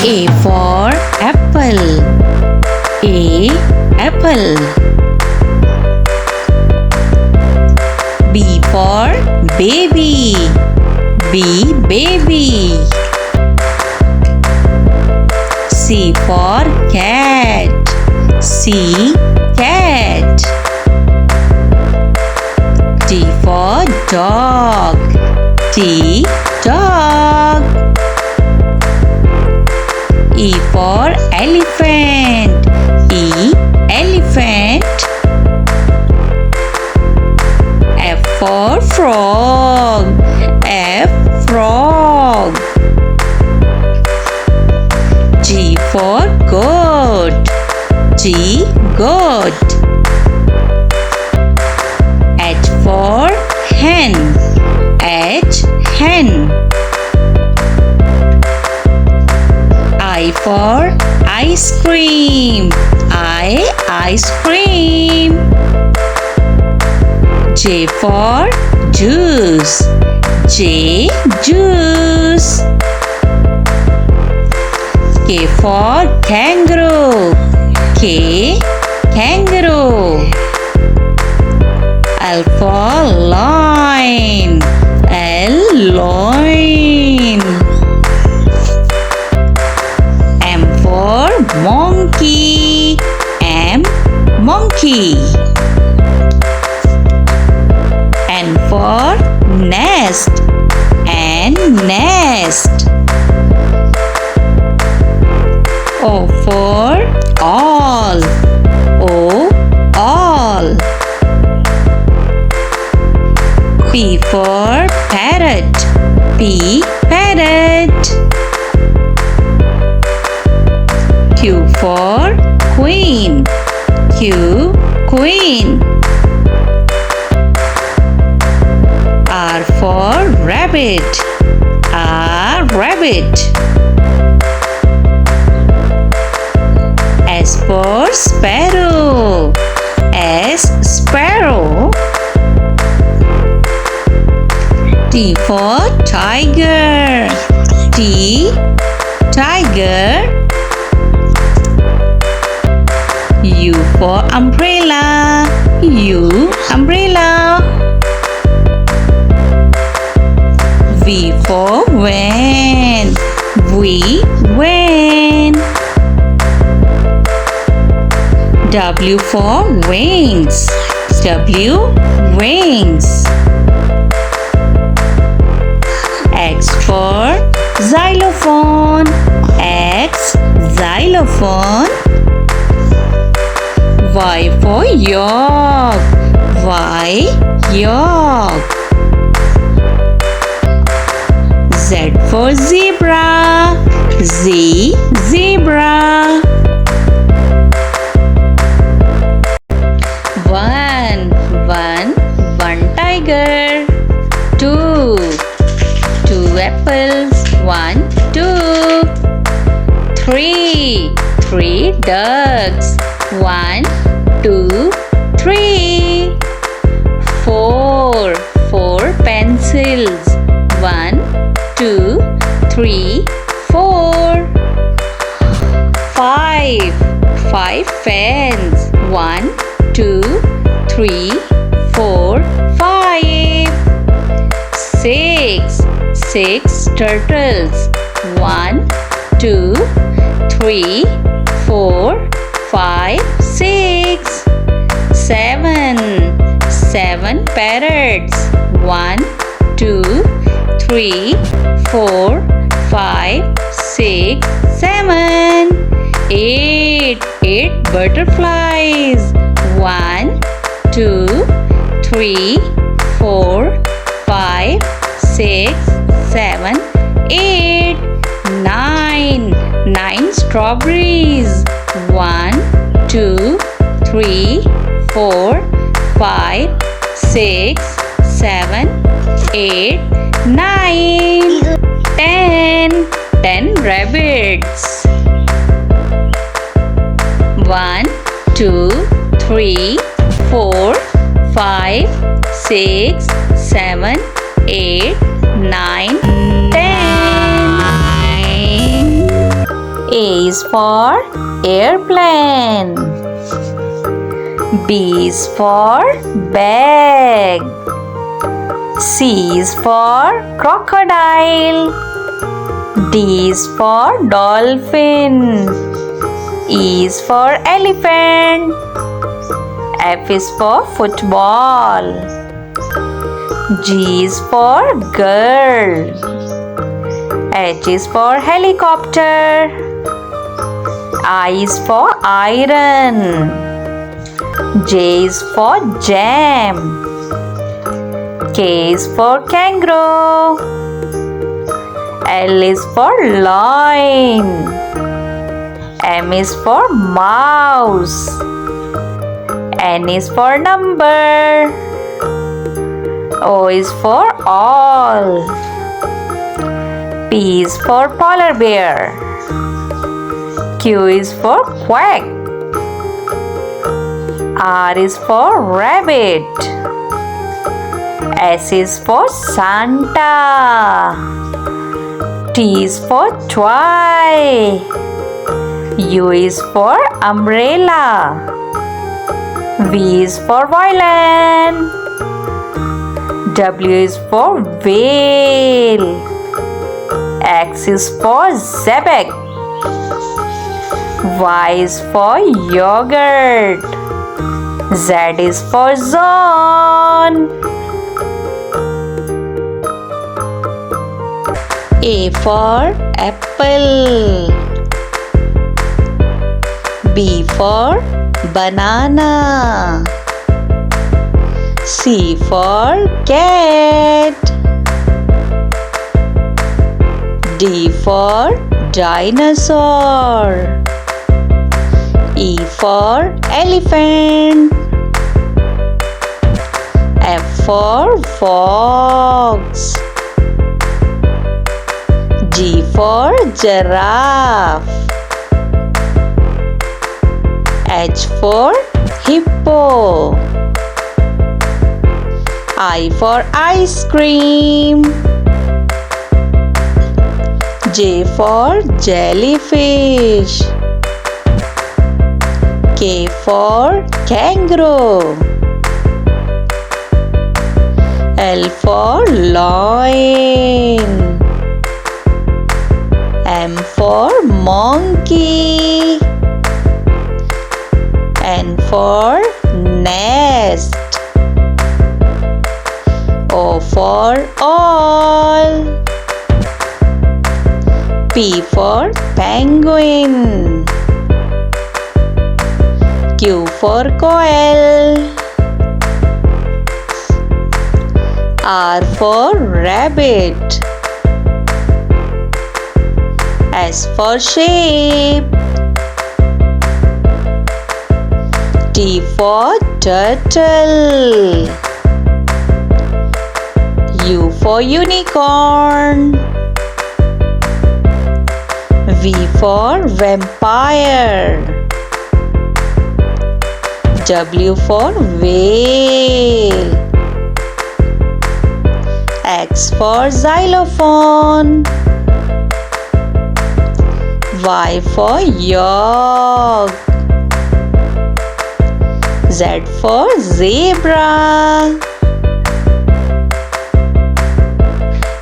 A for apple. A apple. B for baby. B baby. C for cat. C cat. D for dog. D dog. E for elephant. E elephant. F for frog. F frog. G for goat. G goat. H for hen. H hen. I for ice cream. I ice cream. J for juice. J juice. K for kangaroo. K kangaroo. L for lion. L loin. M for monkey. M monkey. N for nest. N nest. O for all. O all. P for parrot. P parrot. Q for queen. Q queen. R for rabbit. R rabbit. S for sparrow. S sparrow. T for tiger. T tiger. U for umbrella. U umbrella. V for van. V van. W for wings. W wings. X for xylophone. X xylophone. Y for york. Y york. Z for zebra. Z zebra. One tiger. Two apples. 1 2. Three ducks. 1 2 3. Four pencils. 1 2 3 4. Five fans. 1 2 3 4 5. Six turtles. 1 2 3 4 5 6. Seven parrots. 1 2 3 4 5 6 7. Eight butterflies. 1 2 3 4 5 6 7 8. Nine strawberries. 1 2 3 4 5 6 7 8 9. 10 rabbits. 1 2 3 4 5 6 7 8 9 10. A is for airplane. B is for bag. C is for crocodile. D is for dolphin. E is for elephant. F is for football. G is for girl. H is for helicopter. I is for iron. J is for jam. K is for kangaroo. L is for lion. M is for mouse. N is for number. O is for all. P is for polar bear. Q is for quack. R is for rabbit. S is for Santa. T is for toy. U is for umbrella. V is for violin. W is for whale. X is for xebec. Y is for yogurt. Z is for zone. A for apple. B for banana. C for cat. D for dinosaur. E for elephant. F for fox. G for giraffe. H for hippo. I for ice cream. J for jellyfish. K for kangaroo. L for lion. M for monkey. N for nest. O for all. P for penguin. Q for quail. R for rabbit. S for sheep. T for turtle. U for unicorn. V for vampire. W for whale. X for xylophone. Y for yak. Z for zebra.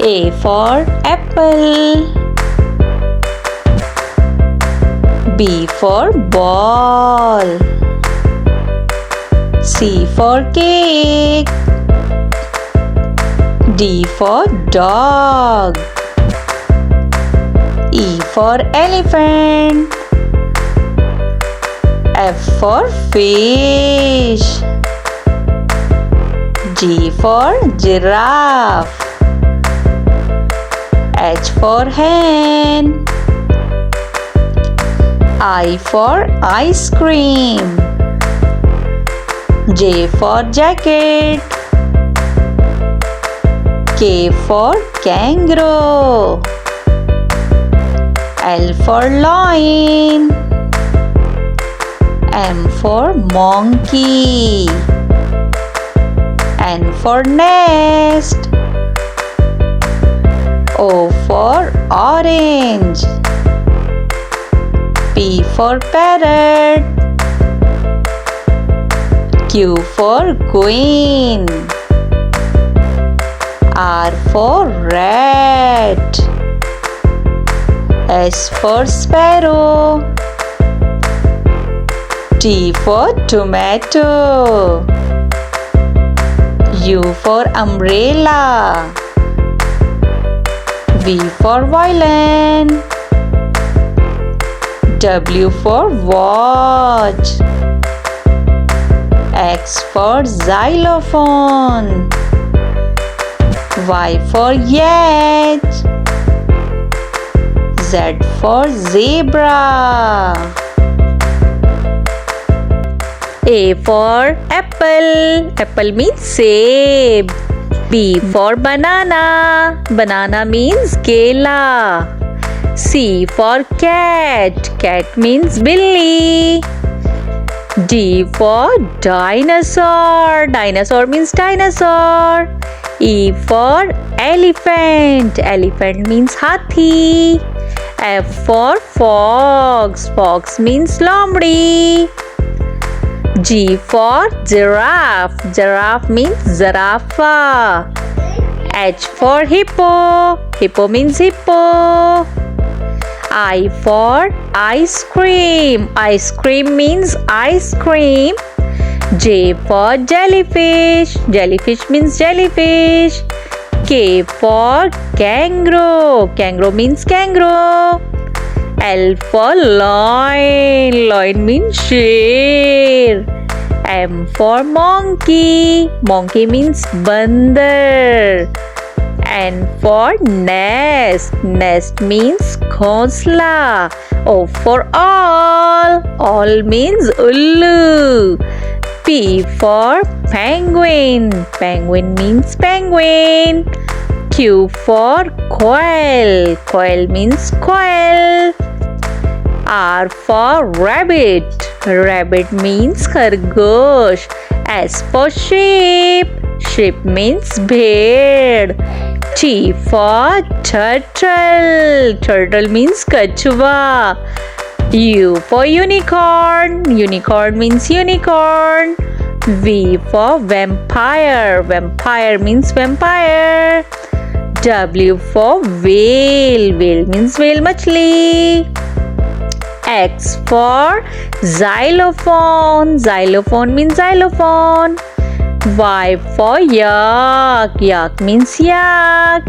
A for apple. B for ball. C for cake. D for dog. E for elephant. F for fish. G for giraffe. H for hen. I for ice cream. J for jacket. K for kangaroo. L for lion. M for monkey. N for nest. O for orange. for parrot. Q for queen. R for rat. S for sparrow. T for tomato. U for umbrella. V for violin. W for watch. X for xylophone. Y for yacht. Z for zebra. A for apple. Apple means save. B for banana. Banana means kela. C for cat. Cat means billy. D for dinosaur. Dinosaur means dinosaur. E for elephant. Elephant means hathi. F for fox. Fox means lomdi. G for giraffe. Giraffe means zarafa. H for hippo. Hippo means hippo. I for ice cream. Ice cream means ice cream. J for jellyfish. Jellyfish means jellyfish. K for kangaroo. Kangaroo means kangaroo. L for lion. Lion means sheer. M for monkey. Monkey means bandar. N for nest. Nest means khosla. O for all. All means ullu. P for penguin. Penguin means penguin. Q for quail. Quail means quail. R for rabbit. Rabbit means khargosh. S for sheep. Sheep means bhed. T for turtle. Turtle means kachwa. U for unicorn. Unicorn means unicorn. V for vampire. Vampire means vampire. W for whale. Whale means whale machli. X for xylophone. Xylophone means xylophone. Y for yak. Yak means yak.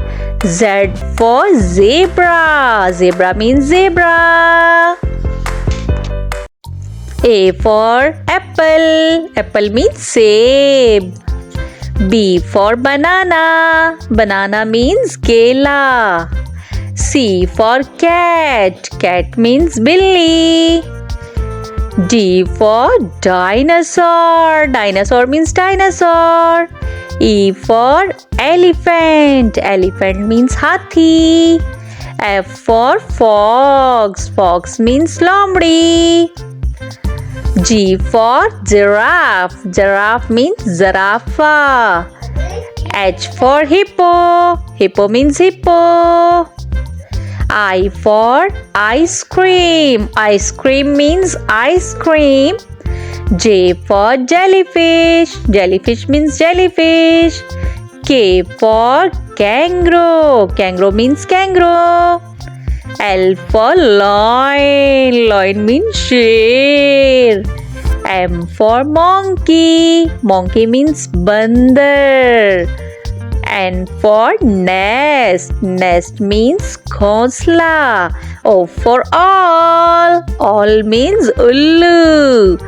Z for zebra. Zebra means zebra. A for apple. Apple means save. B for banana. Banana means kela. C for cat. Cat means billy. D for dinosaur. Dinosaur means dinosaur. E for elephant. Elephant means hathi. F for fox. Fox means lomdi. G for giraffe. Giraffe means zarafa. H for hippo. Hippo means hippo. I for ice cream. Ice cream means ice cream. J for jellyfish. Jellyfish means jellyfish. K for kangaroo. Kangaroo means kangaroo. L for lion. Lion means sheer. M for monkey. Monkey means bandar. N for nest. Nest means khosla. O for all. All means ullu.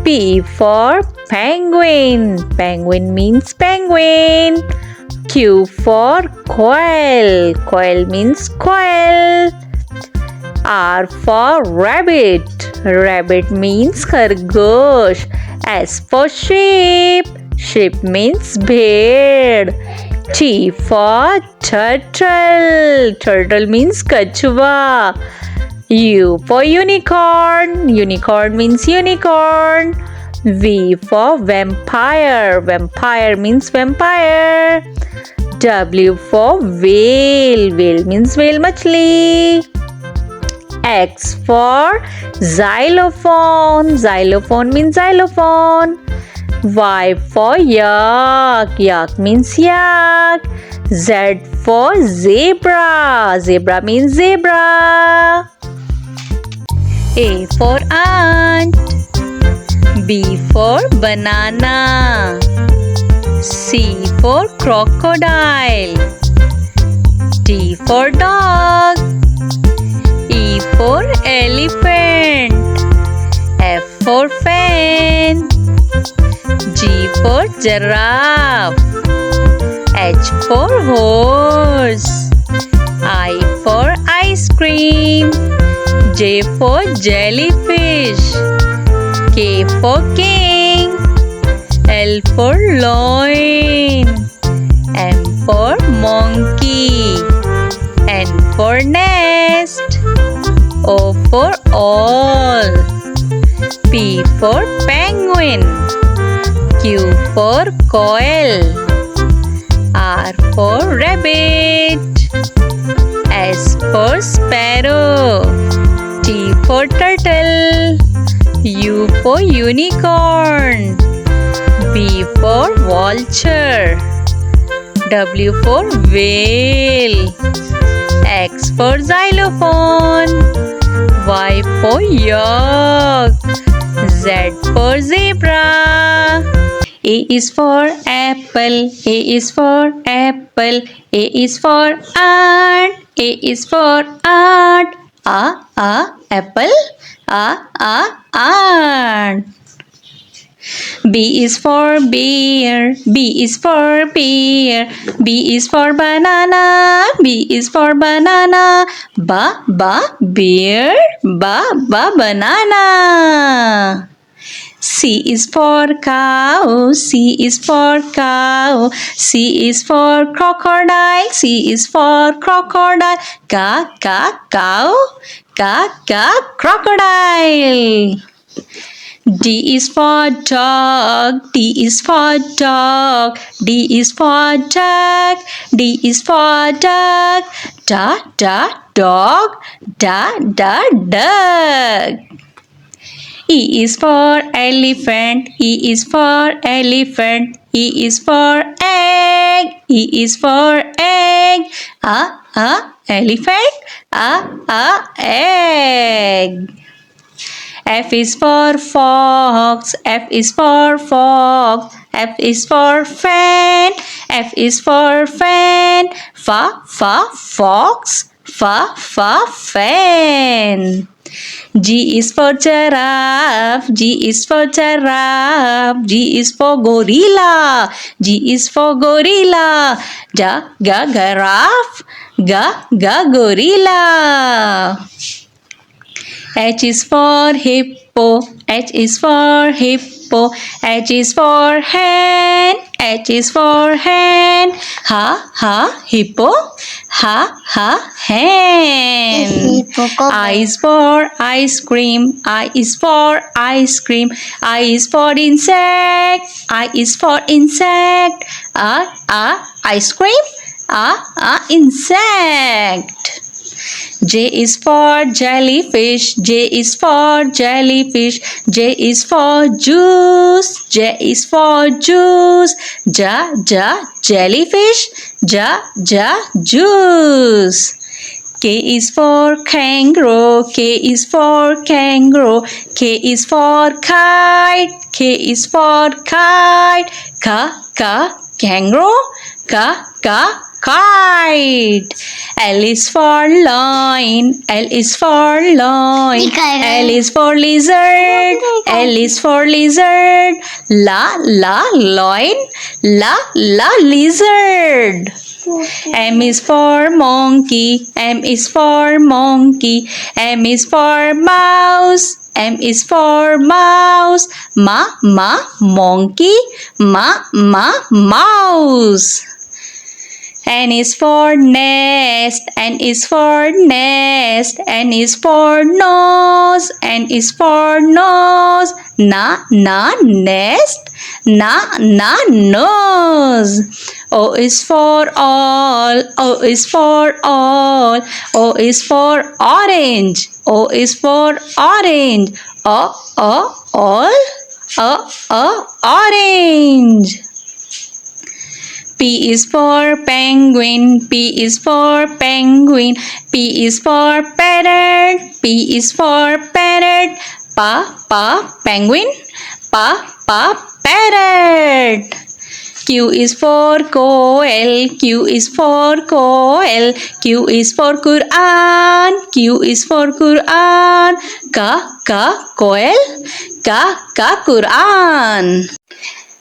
P for penguin. Penguin means penguin. Q for quail. Quail means quail. R for rabbit. Rabbit means khargosh. S for sheep. Sheep means bhed. T for turtle. Turtle means kachwa. U for unicorn. Unicorn means unicorn. V for vampire. Vampire means vampire. W for whale. Whale means whale machli. X for xylophone. Xylophone means xylophone. Y for yak. Yak means yak. Z for zebra. Zebra means zebra. A for ant. B for banana. C for crocodile. D for dog. E for elephant. F for fan. G for giraffe. H for horse. I for ice cream. J for jellyfish. K for king. L for loin. M for monkey. N for nest. O for all. P for penguin. Q for coil. R for rabbit. S for sparrow. T for turtle. U for unicorn. V for vulture. W for whale. X for xylophone. Y for yak. Z for zebra. A is for apple. A is for apple. A is for ant. A is for ant. Apple. Ant. B is for bear. B is for bear. B is for banana. B is for banana. Bear. Banana. C is for cow. C is for cow. C is for crocodile. C is for crocodile. Cow. Crocodile. D is for dog. D is for dog. D is for duck. D is for duck. Dog. Duck. E is for elephant. E is for elephant. E is for egg. E is for egg. Elephant. Egg. F is for fox. F is for fox. F is for fan. F is for fan. Fox. Fan. G is for giraffe. G is for giraffe. G is for gorilla. G is for gorilla. Giraffe. Gorilla. H is for hippo. H is for hippo. H is for hen. H is for hen. Hippo. Hen. I is for ice cream. I is for ice cream. I is for insect. I is for insect. Ice cream. Insect. J is for jellyfish. J is for jellyfish. J is for juice. J is for juice. Jellyfish. Juice. K is for kangaroo. K is for kangaroo. K is for kite. K is for kite. Kangaroo. Kite. L is for lion. L is for lion. L is for lizard. L is for lizard. Lion. Lizard. M is for monkey. M is for monkey. M is for mouse. M is for mouse. Monkey. Mouse. N is for nest. N is for nest. N is for nose. nose. N is for nose. Na nest. Na nose. O is for all. O is for all. O is for orange. O is for orange. All. Orange. P is for penguin. P is for penguin. P is for parrot. P is for parrot. Penguin. Parrot. Q is for coel. Q is for coel. Q is for Quran. Q is for Quran. Coel. Quran.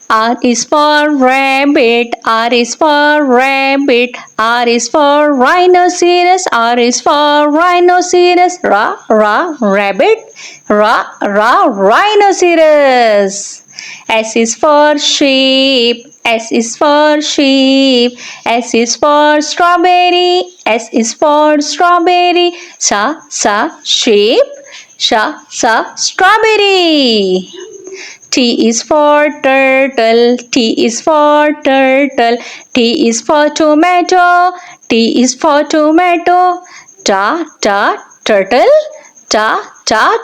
R is for rabbit. R is for rabbit. R is for rhinoceros. R is for rhinoceros. Rabbit. Rhinoceros. S is for sheep. S is for sheep. S is for strawberry. S is for strawberry. Sheep. Strawberry. T is for turtle. T is for turtle. T is for tomato. T is for tomato. Turtle.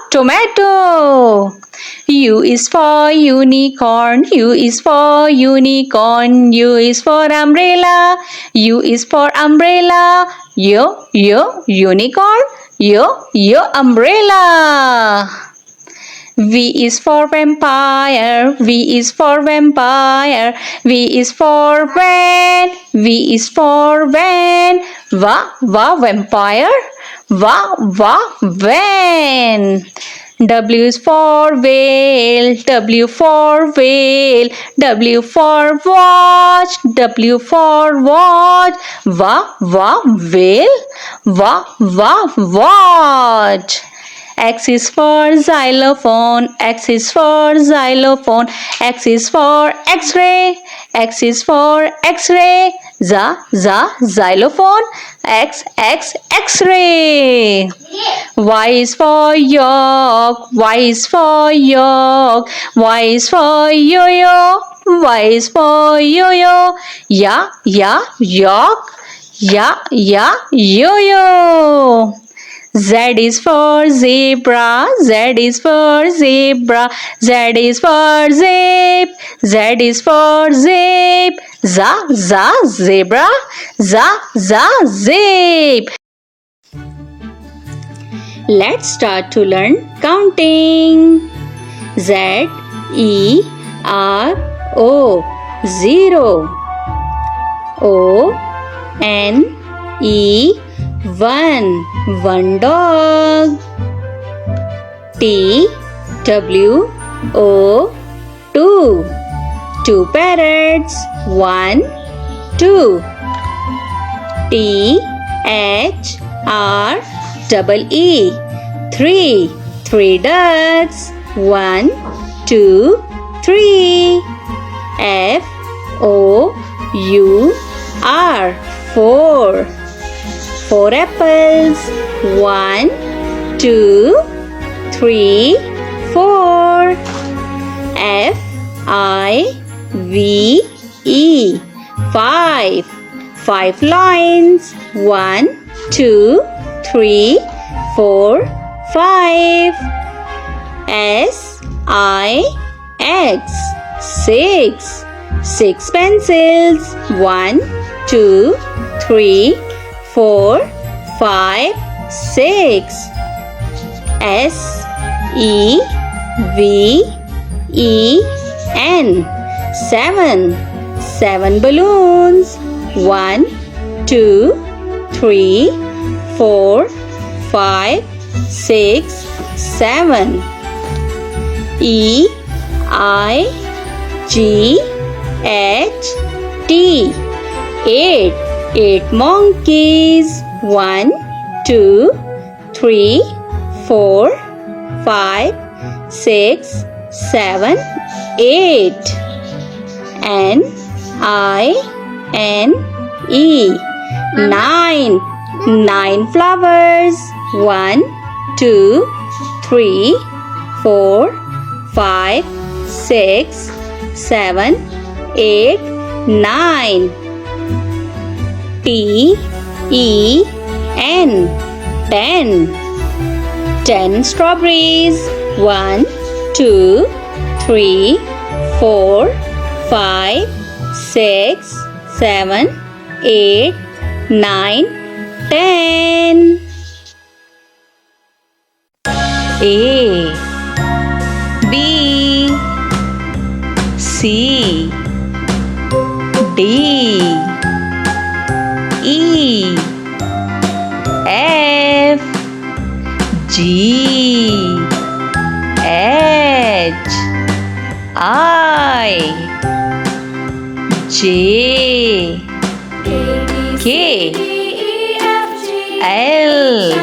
Tomato. U is for unicorn. U is for unicorn. U is for umbrella. U is for umbrella. Unicorn. Umbrella. V is for vampire. V is for vampire. V is for van. V is for van. Vampire. Van. W is for whale. W for whale. W for watch. W for watch. Whale. Watch. X is for xylophone. X is for xylophone. X is for X-ray. X is for X-ray. Xylophone. X-ray. Y is for york. Y is for york. Y is for yo-yo. Y is for yo-yo. York. Yo-yo. Z is for zebra. Z is for zebra. Z is for zip. Z is for zip. Zebra. Zip. Let's start to learn counting. Z E R O 0. O N E 1 dog. T W O 2 parrots. 1 2. T H R E 3 ducks. 1 2 3. F O U R 4 apples. 1 2 3 4. F I V E 5 lions. 1 2 3 4 5. S I X 6 pencils. 1 2 3 4 5 6. S E V E N 7 balloons. 1 2 3 4 5 6 7. E I G H T 8 monkeys. 1 2 3 4 5 6 7 8. N I N E 9 flowers. 1 2 3, 4, 5, 6, 7, 8, 9. Ten. 10 strawberries. 1, 2, 3, 4, 5, 6, 7, 8, 9, 10. A, B, C, D, E, F, G, H, I, J, K, L,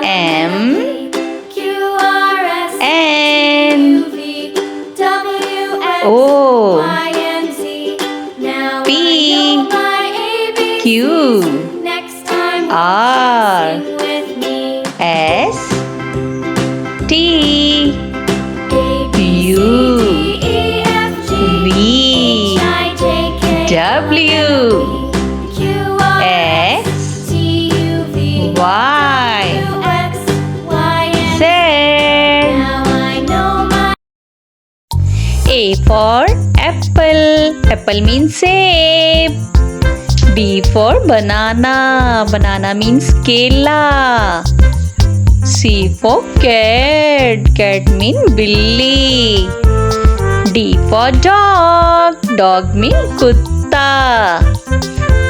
M, N, O, P, Q, R, S, T, U, V, W, X, Y, Z. A for apple. Apple means save. B for banana. Banana means kela. C for cat. Cat means billi. D for dog. Dog means kutta.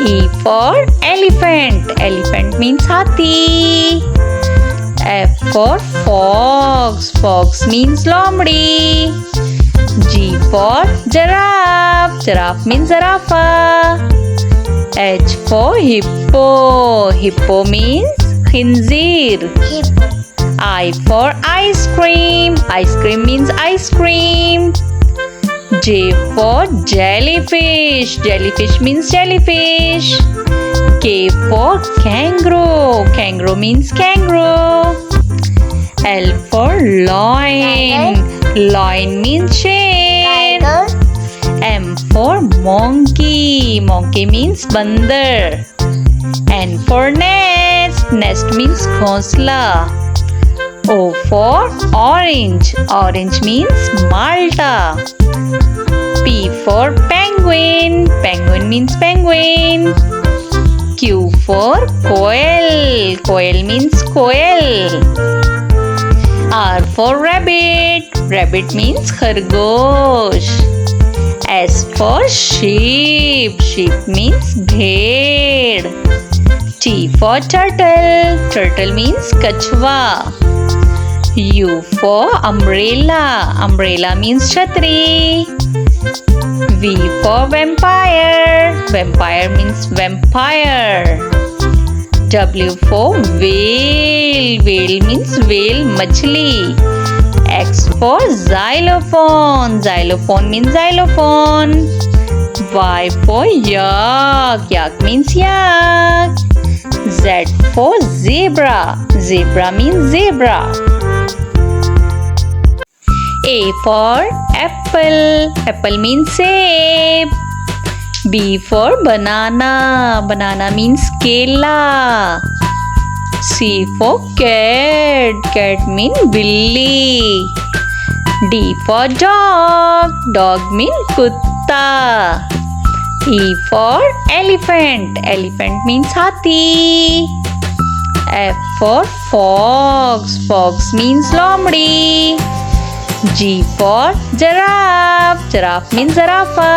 E for elephant. Elephant means hathi. F for fox. Fox means lomdi. G for giraffe. Giraffe means zarafa. H for hippo. Hippo means khinzir. I for ice cream. Ice cream means ice cream. J for jellyfish. Jellyfish means jellyfish. K for kangaroo. Kangaroo means kangaroo. L for lion. Lion means chain. M for monkey. Monkey means bandar. N for nest. Nest means ghonsla. O for orange. Orange means Malta. P for penguin. Penguin means penguin. Q for koel. Koel means koel. R for rabbit. Rabbit means khargosh. S for sheep. Sheep means bhed. T for turtle. Turtle means kachwa. U for umbrella. Umbrella means chhatri. V for vampire. Vampire means vampire. W for whale. Whale means whale machli. X for xylophone. Xylophone means xylophone. Y for yak. Yak means yak. Z for zebra. Zebra means zebra. A for apple. Apple means save. B for banana. Banana means kela. C for cat. Cat means billi. D for dog. Dog means kutta. E for elephant. Elephant means hathi. F for fox. Fox means lomdi. G for giraffe. Giraffe means zarafa.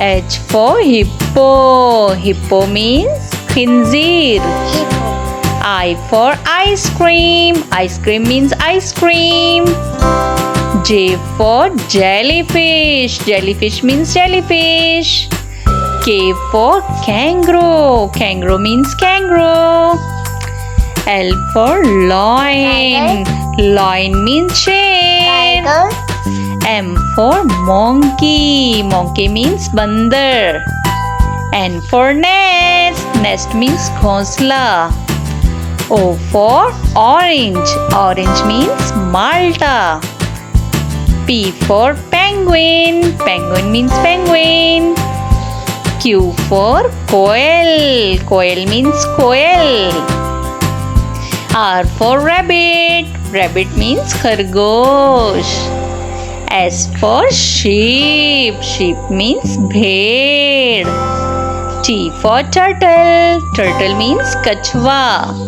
H for hippo. Hippo means khinzir. I for ice cream. Ice cream means ice cream. J for jellyfish. Jellyfish means jellyfish. K for kangaroo. Kangaroo means kangaroo. L for lion. Lion means chain. M for monkey. Monkey means bandar. N for nest. Nest means ghonsla. O for orange. Orange means Malta. P for penguin. Penguin means penguin. Q for quail. Quail means quail. R for rabbit. Rabbit means khargosh. S for sheep. Sheep means bhed. T for turtle. Turtle means kachwa.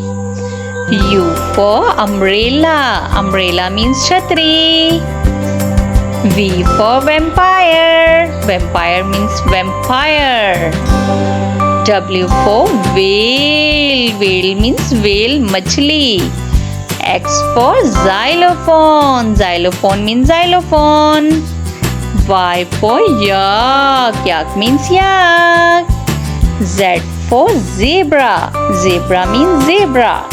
U for umbrella. Umbrella means chhatri. V for vampire. Vampire means vampire. W for whale. Whale means whale machli. X for xylophone. Xylophone means xylophone. Y for yak. Yak means yak. Z for zebra. Zebra means zebra.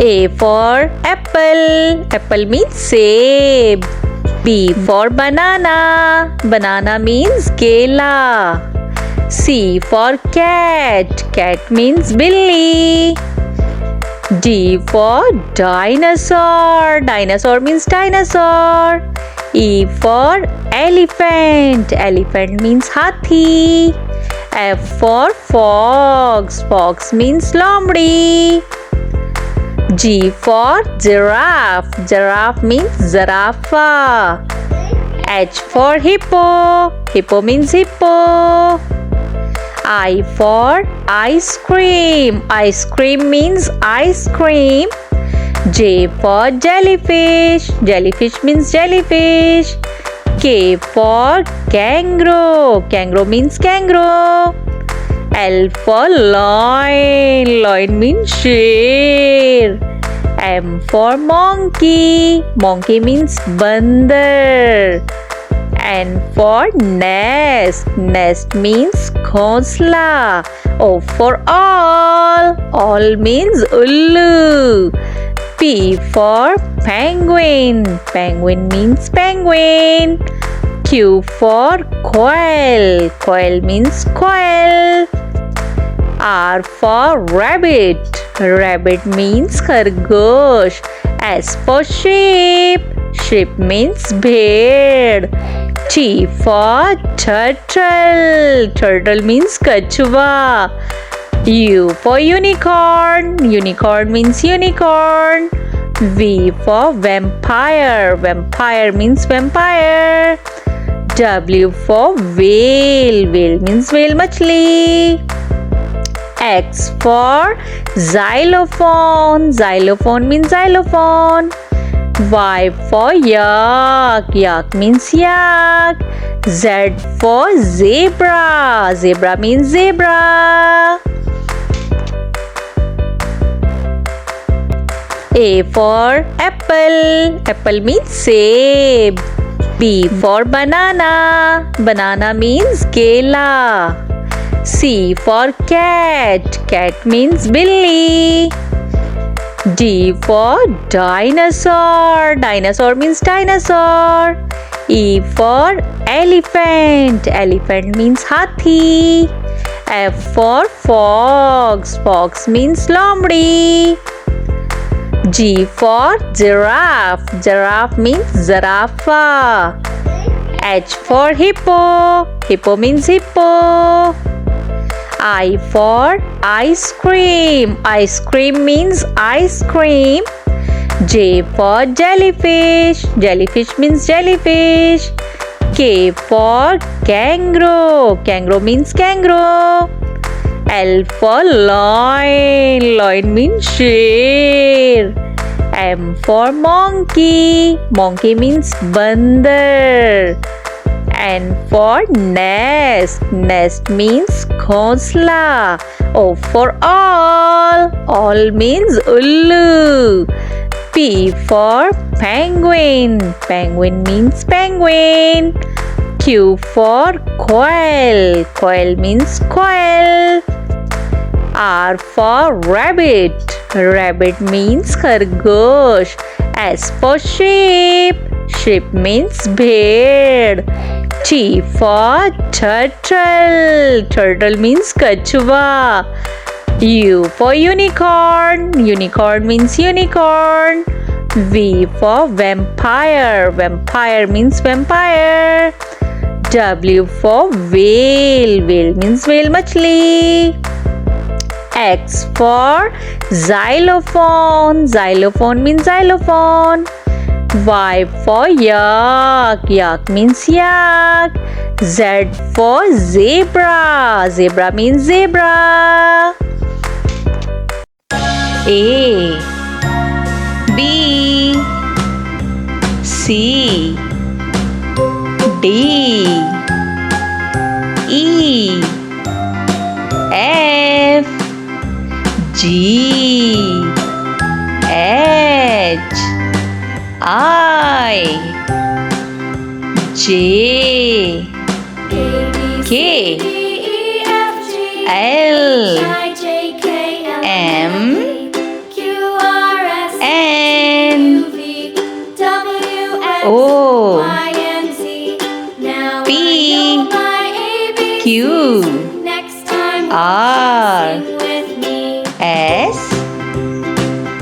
A for apple. Apple means seb. B for banana. Banana means kela. C for cat. Cat means billy. D for dinosaur. Dinosaur means dinosaur. E for elephant. Elephant means hathi. F for fox. Fox means lomdi. G for giraffe. Giraffe means zarafa. H for hippo. Hippo means hippo. I for ice cream. Ice cream means ice cream. J for jellyfish. Jellyfish means jellyfish. K for kangaroo. Kangaroo means kangaroo. L for lion. Lion means sher. M for monkey. Monkey means bandar. N for nest. Nest means khosla. O for all. All means ullu. P for penguin. Penguin means penguin. Q for quail. Quail means quail. R for rabbit. Rabbit means khargosh. S for sheep. Sheep means bhed. T for turtle. Turtle means kachwa. U for unicorn. Unicorn means unicorn. V for vampire. Vampire means vampire. W for whale. Whale means whale machli. X for xylophone. Xylophone means xylophone. Y for yak. Yak means yak. Z for zebra. Zebra means zebra. A for apple. Apple means seb. B for banana. Banana means kela. C for cat. Cat means billy. D for dinosaur. Dinosaur means dinosaur. E for elephant. Elephant means hathi. F for fox. Fox means lomdi. G for giraffe. Giraffe means zarafa. H for hippo. Hippo means hippo. I for ice cream. Ice cream means ice cream. J for jellyfish. Jellyfish means jellyfish. K for kangaroo. Kangaroo means kangaroo. L for lion. Lion means sher. M for monkey. Monkey means bandar. N for nest. Nest means khosla. O for all. All means ullu. P for penguin. Penguin means penguin. Q for quail. Quail means quail. R for rabbit. Rabbit means khargosh. S for sheep. Sheep means bhed. T for turtle. Turtle means kachwa. U for unicorn. Unicorn means unicorn. V for vampire. Vampire means vampire. W for whale. Whale means whale machli. X for xylophone. Xylophone means xylophone. Y for yak. Yak means yak. Z for zebra. Zebra means zebra. A, B, C, D, E, F, G, H, I, J, K, L, M, N, O, P, Q, R, S,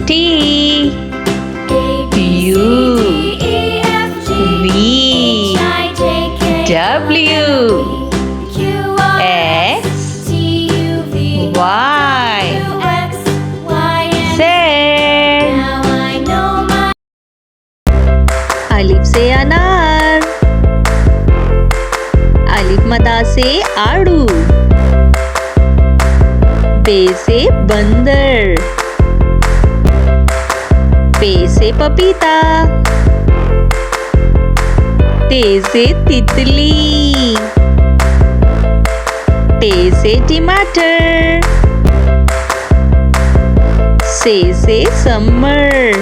T, U, V, W, X, Y, Z. अलिफ से अनार. अलिफ मदा से आड़ू. बे से बंदर. पे से पपीता. ते से तितली. टे से टमाटर. से समर.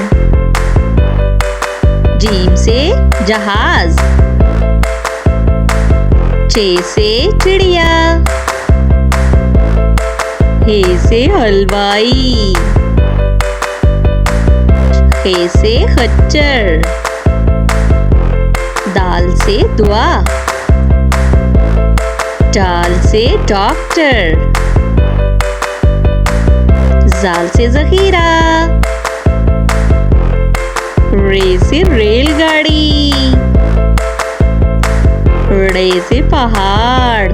जीम से जहाज. चे से चिड़िया. हे से हलवाई. खे से खच्चर. दाल से दुआ. डाल से डॉक्टर. जाल से जखीरा. रे से रेलगाड़ी. रे से पहाड़.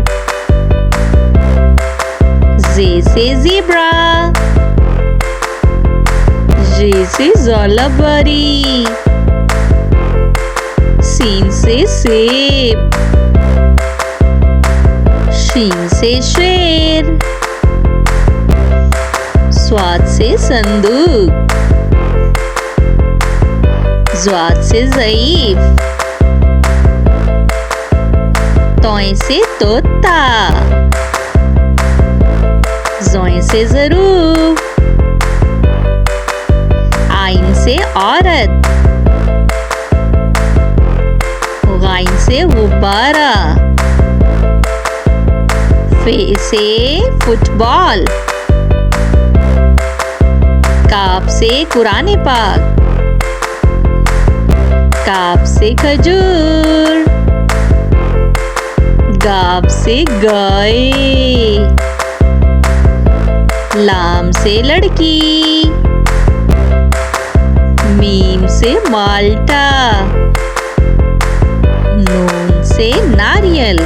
जे से ज़ेब्रा. जे से ज़ोलाबारी. सीन से सेब. शीन से शेर. स्वाद से संदूक. ज़्वाद से ज़ईफ. तोय से तोता. ज़ोय से ज़रूफ. आइन से औरत. गाइन से गुब्बारा. फे से फुटबॉल. काफ से कुरान पाक. काफ से खजूर. गाफ से गाय. लाम से लड़की. मीम से माल्टा. नून से नारियल.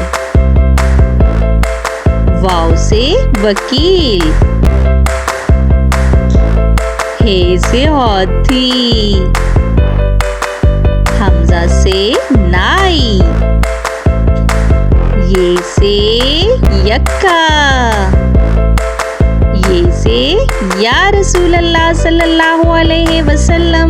वाव से वकील. हे से हाथी. हमजा से नाई. ये से यक्का. ये से या रसूल अल्लाह सल्लल्लाहु अलैहि वसल्लम.